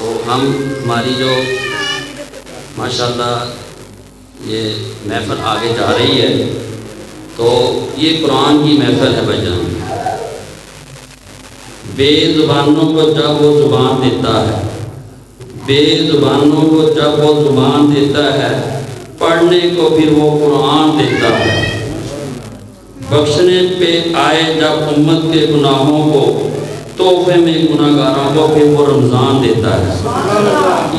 तो हमारी जो माशाल्लाह ये महफ़िल आगे जा रही है, तो ये कुरान की महफ़िल है भाईजान। बेज़ुबानों को जब वो ज़ुबान देता है, बेज़ुबानों को जब वो ज़ुबान देता है, पढ़ने को फिर वो कुरान देता है। बख्शने पे आए जब उम्मत के गुनाहों को, तोहफे में गुनाहगारों को फिर वो रमज़ान देता है।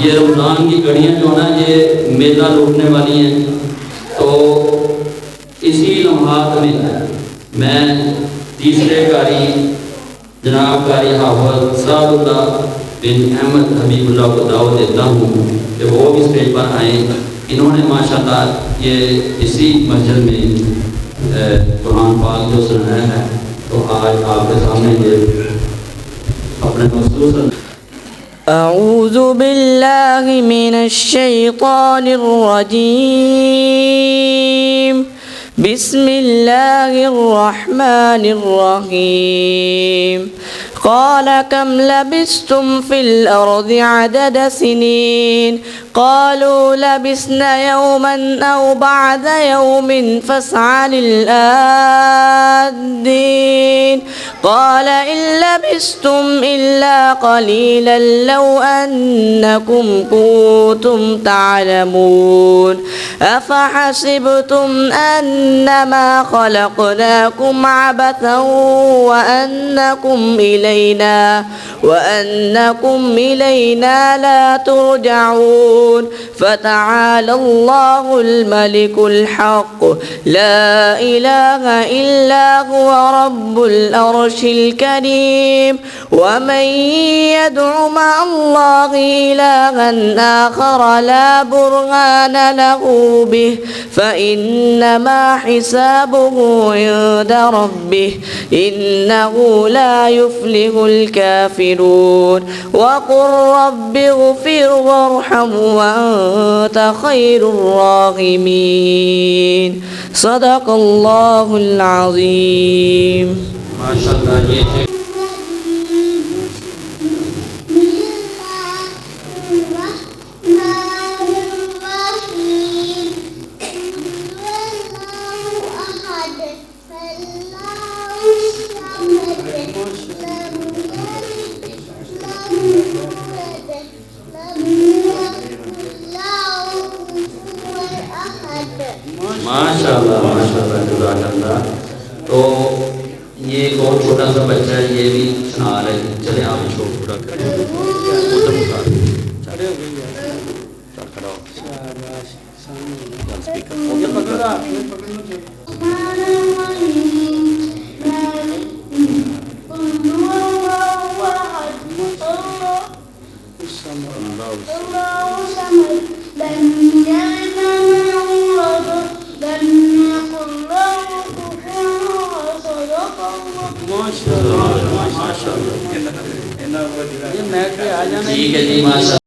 ये रमज़ान की घड़ियाँ जो ना ये मेला लूटने वाली हैं, तो इसी लम्हात में मैं तीसरे कारी जनाब कारी हाफ़िज़ सादुल्लाह बिन अहमद हबीबुल्लाह को दावत देता हूँ कि वो भी स्टेज पर आएँ। इन्होंने माशाअल्लाह ये इसी मस्जिद में कुरान पाक जो सुनाया है, तो आज आपके सामने ये अपने महसूस। अऊज़ु बिल्लाहि मिनश शैतानिर रजीम। बिस्मिल्लाहिर रहमानिर रहीम। क़ाल कम लबिस्तुम फ़िल अर्ज़ि अदद सिनीन क़ालू लबिस्ना यौमन औ बअद यौमिन फ़स्अलिल आद्दीन। क़ाल इन लबिस्तुम इल्ला क़लीलन लौ अन्नकुम कुन्तुम तअलमून। अफ़हसिबतुम अन्नमा ख़लक़नाकुम अबथन व अन्नकुम इलैना ला तुरजऊन। फ़तआलल्लाहुल मलिकुल हक़ ला इलाहा इल्ला हुवा रब्बुल अर्शिल करीम। वमन यदउ मअल्लाहि इलाहन आखर ला बुरहान लहु बिह फ़इन्नमा हिसाबुहु इंद रब्बिह इन्नहु ला युफ्लिहुल काफिरून। वक़ुल रब्बिग़फिर वरहम वअन्त खैरुर राहिमीन। सदक़ल्लाहुल अज़ीम। माशाअल्लाह ये माशाअल्लाह माशाअल्लाह जज़ाकल्लाह। तो ये एक और छोटा सा बच्चा है, ये भी सुना रहे हैं। चले आप इसको पूरा करें। ठीक है जी माशा।